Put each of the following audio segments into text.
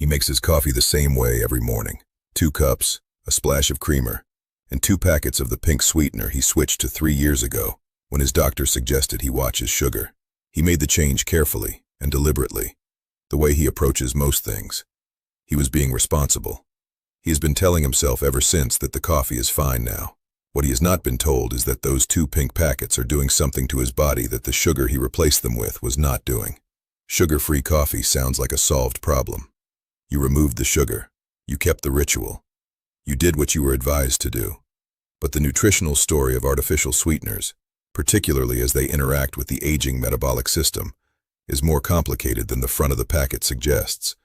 He makes his coffee the same way every morning. 2 cups, a splash of creamer, and 2 packets of the pink sweetener he switched to 3 years ago when his doctor suggested he watch his sugar. He made the change carefully and deliberately, the way he approaches most things. He was being responsible. He has been telling himself ever since that the coffee is fine now. What he has not been told is that those 2 pink packets are doing something to his body that the sugar he replaced them with was not doing. Sugar-free coffee sounds like a solved problem. You removed the sugar. You kept the ritual. You did what you were advised to do. But the nutritional story of artificial sweeteners, particularly as they interact with the aging metabolic system, is more complicated than the front of the packet suggests,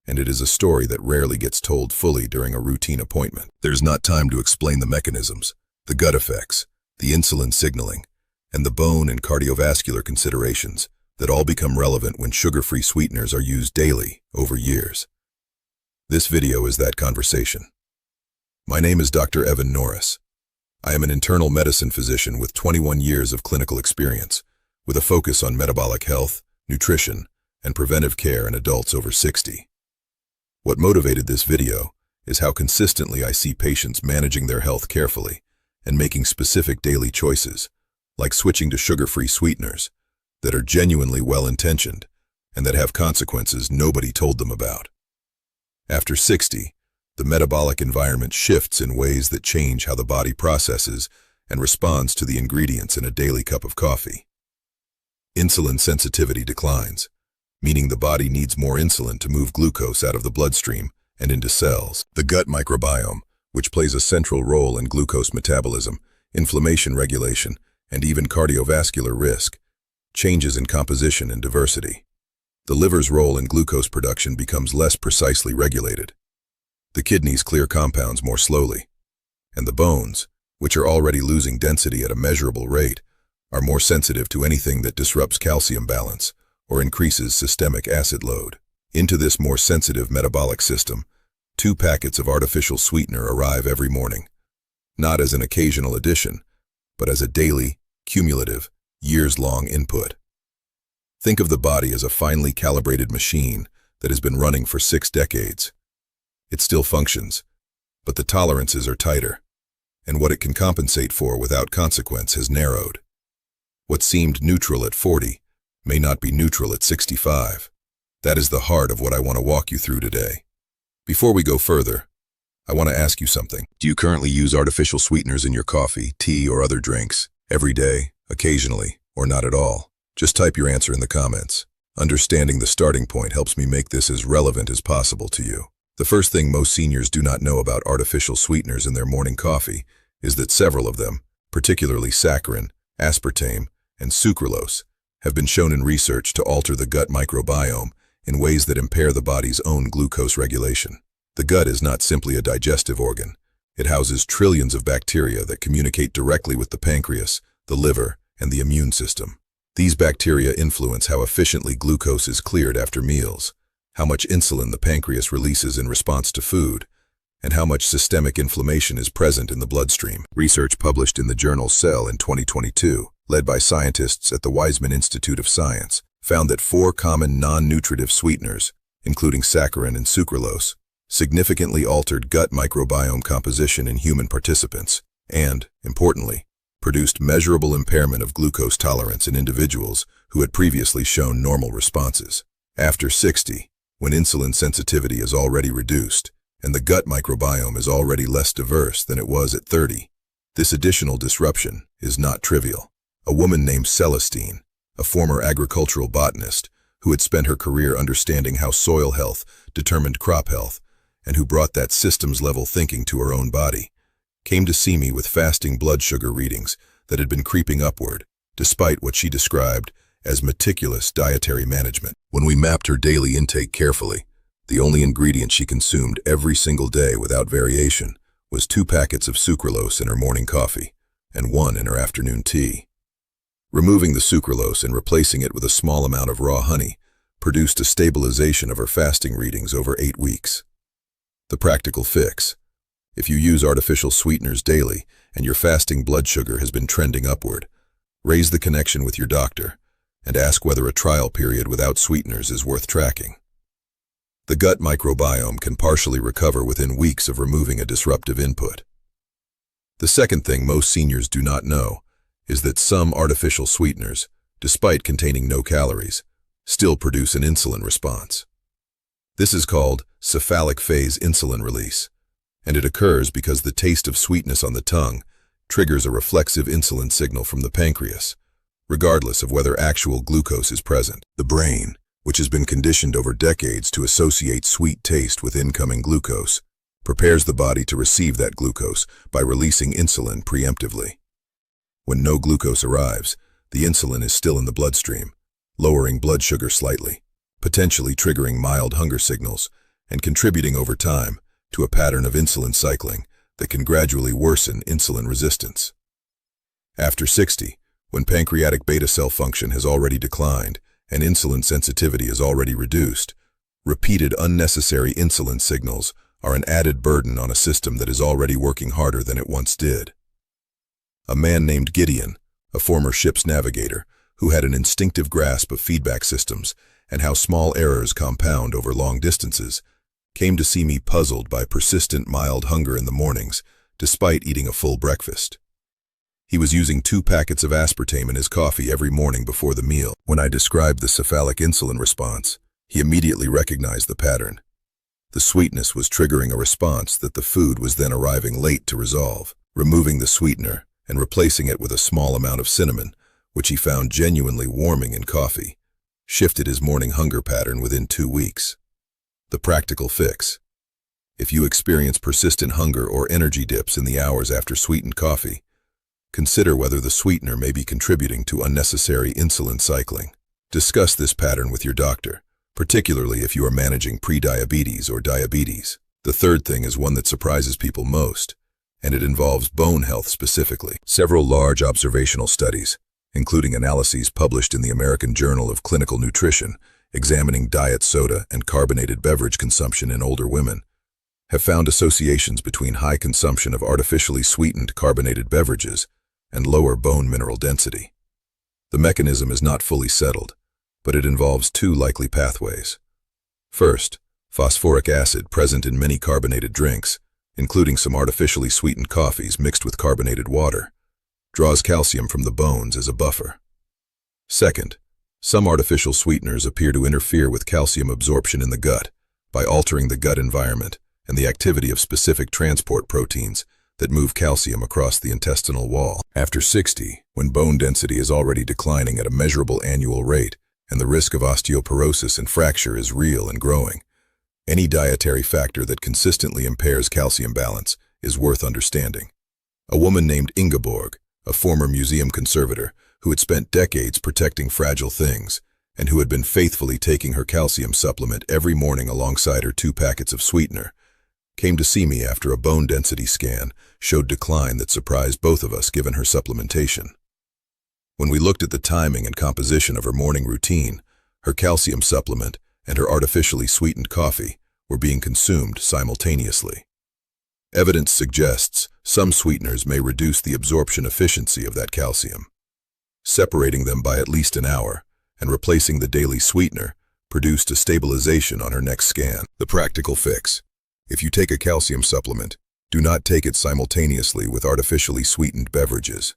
and it is a story that rarely gets told fully during a routine appointment. There's not time to explain the mechanisms, the gut effects, the insulin signaling, and the bone and cardiovascular considerations that all become relevant when sugar-free sweeteners are used daily over years. This video is that conversation. My name is Dr. Evan Noris. I am an internal medicine physician with 21 years of clinical experience, with a focus on metabolic health, nutrition, and preventive care in adults over 60. What motivated this video is how consistently I see patients managing their health carefully and making specific daily choices, like switching to sugar-free sweeteners, that are genuinely well-intentioned and that have consequences nobody told them about. After 60, the metabolic environment shifts in ways that change how the body processes and responds to the ingredients in a daily cup of coffee. Insulin sensitivity declines, meaning the body needs more insulin to move glucose out of the bloodstream and into cells. The gut microbiome, which plays a central role in glucose metabolism, inflammation regulation, and even cardiovascular risk, changes in composition and diversity. The liver's role in glucose production becomes less precisely regulated. The kidneys clear compounds more slowly, and the bones, which are already losing density at a measurable rate, are more sensitive to anything that disrupts calcium balance or increases systemic acid load. Into this more sensitive metabolic system, 2 packets of artificial sweetener arrive every morning, not as an occasional addition, but as a daily, cumulative, years-long input. Think of the body as a finely calibrated machine that has been running for 6 decades. It still functions, but the tolerances are tighter, and what it can compensate for without consequence has narrowed. What seemed neutral at 40 may not be neutral at 65. That is the heart of what I want to walk you through today. Before we go further, I want to ask you something. Do you currently use artificial sweeteners in your coffee, tea, or other drinks, every day, occasionally, or not at all? Just type your answer in the comments. Understanding the starting point helps me make this as relevant as possible to you. The first thing most seniors do not know about artificial sweeteners in their morning coffee is that several of them, particularly saccharin, aspartame, and sucralose, have been shown in research to alter the gut microbiome in ways that impair the body's own glucose regulation. The gut is not simply a digestive organ. It houses trillions of bacteria that communicate directly with the pancreas, the liver, and the immune system. These bacteria influence how efficiently glucose is cleared after meals, how much insulin the pancreas releases in response to food, and how much systemic inflammation is present in the bloodstream. Research published in the journal Cell in 2022, led by scientists at the Weizmann Institute of Science, found that 4 common non-nutritive sweeteners, including saccharin and sucralose, significantly altered gut microbiome composition in human participants and, importantly, produced measurable impairment of glucose tolerance in individuals who had previously shown normal responses. After 60, when insulin sensitivity is already reduced and the gut microbiome is already less diverse than it was at 30, this additional disruption is not trivial. A woman named Celestine, a former agricultural botanist who had spent her career understanding how soil health determined crop health and who brought that systems-level thinking to her own body, came to see me with fasting blood sugar readings that had been creeping upward, despite what she described as meticulous dietary management. When we mapped her daily intake carefully, the only ingredient she consumed every single day without variation was 2 packets of sucralose in her morning coffee and 1 in her afternoon tea. Removing the sucralose and replacing it with a small amount of raw honey produced a stabilization of her fasting readings over 8 weeks. The practical fix: if you use artificial sweeteners daily and your fasting blood sugar has been trending upward, raise the connection with your doctor and ask whether a trial period without sweeteners is worth tracking. The gut microbiome can partially recover within weeks of removing a disruptive input. The second thing most seniors do not know is that some artificial sweeteners, despite containing no calories, still produce an insulin response. This is called cephalic phase insulin release, and it occurs because the taste of sweetness on the tongue triggers a reflexive insulin signal from the pancreas, regardless of whether actual glucose is present. The brain, which has been conditioned over decades to associate sweet taste with incoming glucose, prepares the body to receive that glucose by releasing insulin preemptively. When no glucose arrives, the insulin is still in the bloodstream, lowering blood sugar slightly, potentially triggering mild hunger signals and contributing over time to a pattern of insulin cycling that can gradually worsen insulin resistance. After 60, when pancreatic beta cell function has already declined and insulin sensitivity is already reduced, repeated unnecessary insulin signals are an added burden on a system that is already working harder than it once did. A man named Gideon, a former ship's navigator, who had an instinctive grasp of feedback systems and how small errors compound over long distances, came to see me puzzled by persistent mild hunger in the mornings, despite eating a full breakfast. He was using 2 packets of aspartame in his coffee every morning before the meal. When I described the cephalic insulin response, he immediately recognized the pattern. The sweetness was triggering a response that the food was then arriving late to resolve. Removing the sweetener and replacing it with a small amount of cinnamon, which he found genuinely warming in coffee, shifted his morning hunger pattern within 2 weeks. The practical fix. If you experience persistent hunger or energy dips in the hours after sweetened coffee, consider whether the sweetener may be contributing to unnecessary insulin cycling. Discuss this pattern with your doctor, particularly if you are managing prediabetes or diabetes. The third thing is one that surprises people most, and it involves bone health specifically. Several large observational studies, including analyses published in the American Journal of Clinical Nutrition, examining diet soda and carbonated beverage consumption in older women, have found associations between high consumption of artificially sweetened carbonated beverages and lower bone mineral density. The mechanism is not fully settled, but it involves 2 likely pathways. First, phosphoric acid present in many carbonated drinks, including some artificially sweetened coffees mixed with carbonated water, draws calcium from the bones as a buffer. Second, some artificial sweeteners appear to interfere with calcium absorption in the gut by altering the gut environment and the activity of specific transport proteins that move calcium across the intestinal wall. After 60, when bone density is already declining at a measurable annual rate and the risk of osteoporosis and fracture is real and growing, any dietary factor that consistently impairs calcium balance is worth understanding. A woman named Ingeborg, a former museum conservator who had spent decades protecting fragile things and who had been faithfully taking her calcium supplement every morning alongside her 2 packets of sweetener, came to see me after a bone density scan showed decline that surprised both of us given her supplementation. When we looked at the timing and composition of her morning routine, her calcium supplement and her artificially sweetened coffee were being consumed simultaneously. Evidence suggests some sweeteners may reduce the absorption efficiency of that calcium. Separating them by at least an hour and replacing the daily sweetener produced a stabilization on her next scan. The practical fix. If you take a calcium supplement, do not take it simultaneously with artificially sweetened beverages.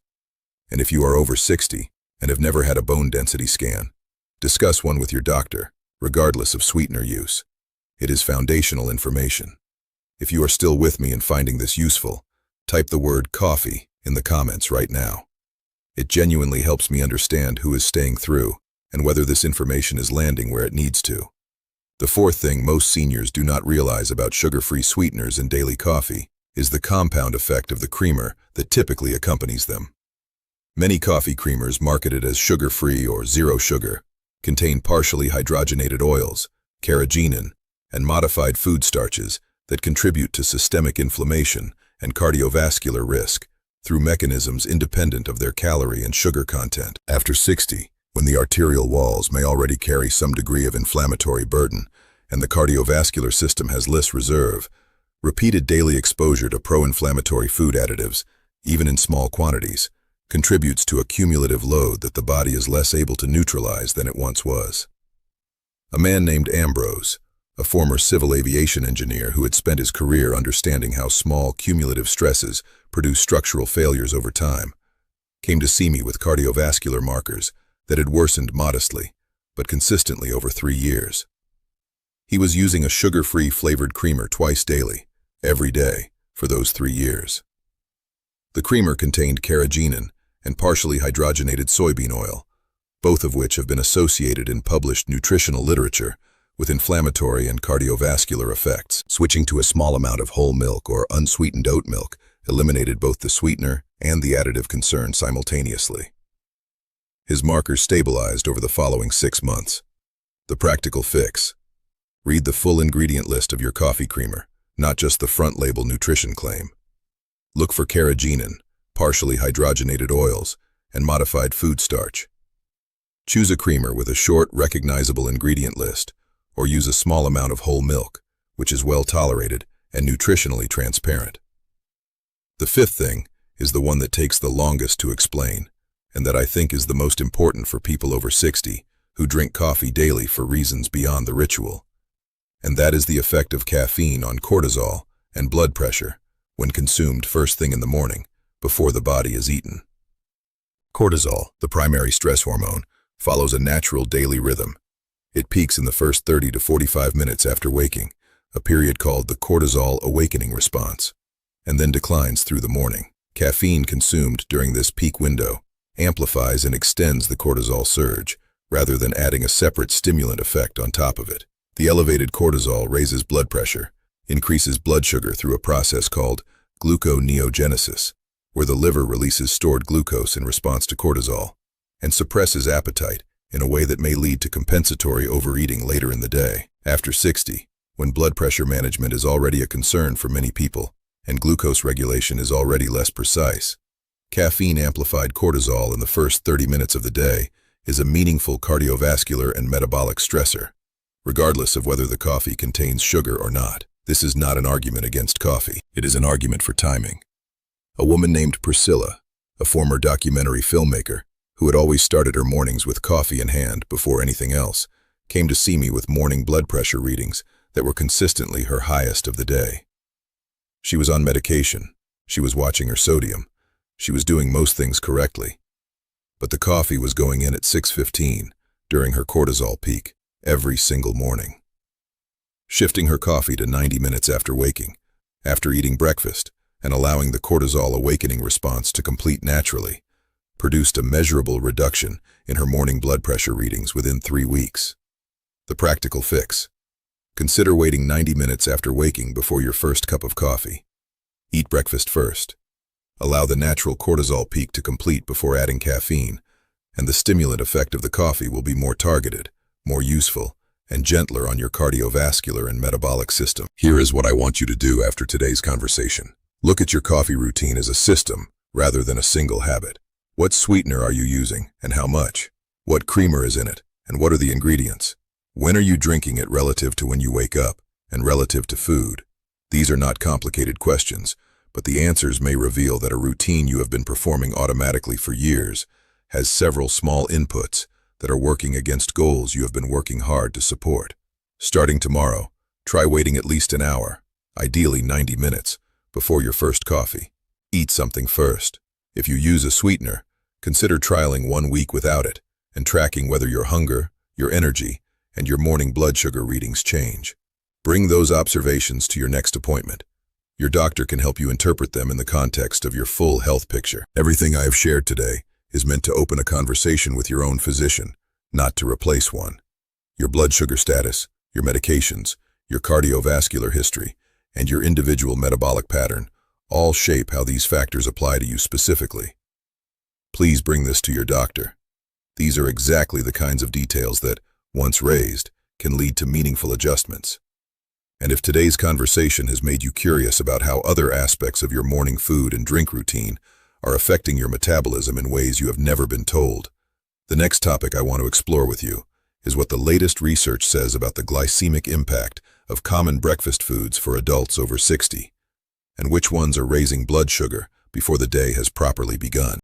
And if you are over 60 and have never had a bone density scan, discuss one with your doctor, regardless of sweetener use. It is foundational information. If you are still with me in finding this useful, type the word coffee in the comments right now. It genuinely helps me understand who is staying through and whether this information is landing where it needs to. The fourth thing most seniors do not realize about sugar-free sweeteners in daily coffee is the compound effect of the creamer that typically accompanies them. Many coffee creamers marketed as sugar-free or zero sugar contain partially hydrogenated oils, carrageenan, and modified food starches that contribute to systemic inflammation and cardiovascular risk through mechanisms independent of their calorie and sugar content. After 60, when the arterial walls may already carry some degree of inflammatory burden and the cardiovascular system has less reserve, repeated daily exposure to pro-inflammatory food additives, even in small quantities, contributes to a cumulative load that the body is less able to neutralize than it once was. A man named Ambrose, a former civil aviation engineer who had spent his career understanding how small cumulative stresses produce structural failures over time, came to see me with cardiovascular markers that had worsened modestly, but consistently over 3 years. He was using a sugar-free flavored creamer twice daily, every day, for those 3 years. The creamer contained carrageenan and partially hydrogenated soybean oil, both of which have been associated in published nutritional literature with inflammatory and cardiovascular effects. Switching to a small amount of whole milk or unsweetened oat milk eliminated both the sweetener and the additive concern simultaneously. His markers stabilized over the following 6 months. The practical fix. Read the full ingredient list of your coffee creamer, not just the front label nutrition claim. Look for carrageenan, partially hydrogenated oils, and modified food starch. Choose a creamer with a short, recognizable ingredient list, or use a small amount of whole milk, which is well tolerated and nutritionally transparent. The fifth thing is the one that takes the longest to explain, and that I think is the most important for people over 60 who drink coffee daily for reasons beyond the ritual. And that is the effect of caffeine on cortisol and blood pressure when consumed first thing in the morning, before the body is eaten. Cortisol, the primary stress hormone, follows a natural daily rhythm. It peaks in the first 30 to 45 minutes after waking, a period called the cortisol awakening response, and then declines through the morning. Caffeine consumed during this peak window amplifies and extends the cortisol surge, rather than adding a separate stimulant effect on top of it. The elevated cortisol raises blood pressure, increases blood sugar through a process called gluconeogenesis, where the liver releases stored glucose in response to cortisol, and suppresses appetite in a way that may lead to compensatory overeating later in the day. After 60, when blood pressure management is already a concern for many people, and glucose regulation is already less precise, caffeine-amplified cortisol in the first 30 minutes of the day is a meaningful cardiovascular and metabolic stressor, regardless of whether the coffee contains sugar or not. This is not an argument against coffee. It is an argument for timing. A woman named Priscilla, a former documentary filmmaker, who had always started her mornings with coffee in hand before anything else, came to see me with morning blood pressure readings that were consistently her highest of the day. She was on medication. She was watching her sodium. She was doing most things correctly. But the coffee was going in at 6:15 during her cortisol peak every single morning. Shifting her coffee to 90 minutes after waking, after eating breakfast, and allowing the cortisol awakening response to complete naturally, produced a measurable reduction in her morning blood pressure readings within 3 weeks. The practical fix. Consider waiting 90 minutes after waking before your first cup of coffee. Eat breakfast first. Allow the natural cortisol peak to complete before adding caffeine, and the stimulant effect of the coffee will be more targeted, more useful, and gentler on your cardiovascular and metabolic system. Here is what I want you to do after today's conversation. Look at your coffee routine as a system rather than a single habit. What sweetener are you using and how much? What creamer is in it and what are the ingredients? When are you drinking it relative to when you wake up and relative to food? These are not complicated questions, but the answers may reveal that a routine you have been performing automatically for years has several small inputs that are working against goals you have been working hard to support. Starting tomorrow, try waiting at least an hour, ideally 90 minutes, before your first coffee. Eat something first. If you use a sweetener, consider trialing 1 week without it and tracking whether your hunger, your energy, and your morning blood sugar readings change. Bring those observations to your next appointment. Your doctor can help you interpret them in the context of your full health picture. Everything I have shared today is meant to open a conversation with your own physician, not to replace one. Your blood sugar status, your medications, your cardiovascular history, and your individual metabolic pattern all shape how these factors apply to you specifically. Please bring this to your doctor. These are exactly the kinds of details that, once raised, can lead to meaningful adjustments. And if today's conversation has made you curious about how other aspects of your morning food and drink routine are affecting your metabolism in ways you have never been told, the next topic I want to explore with you is what the latest research says about the glycemic impact of common breakfast foods for adults over 60, and which ones are raising blood sugar before the day has properly begun.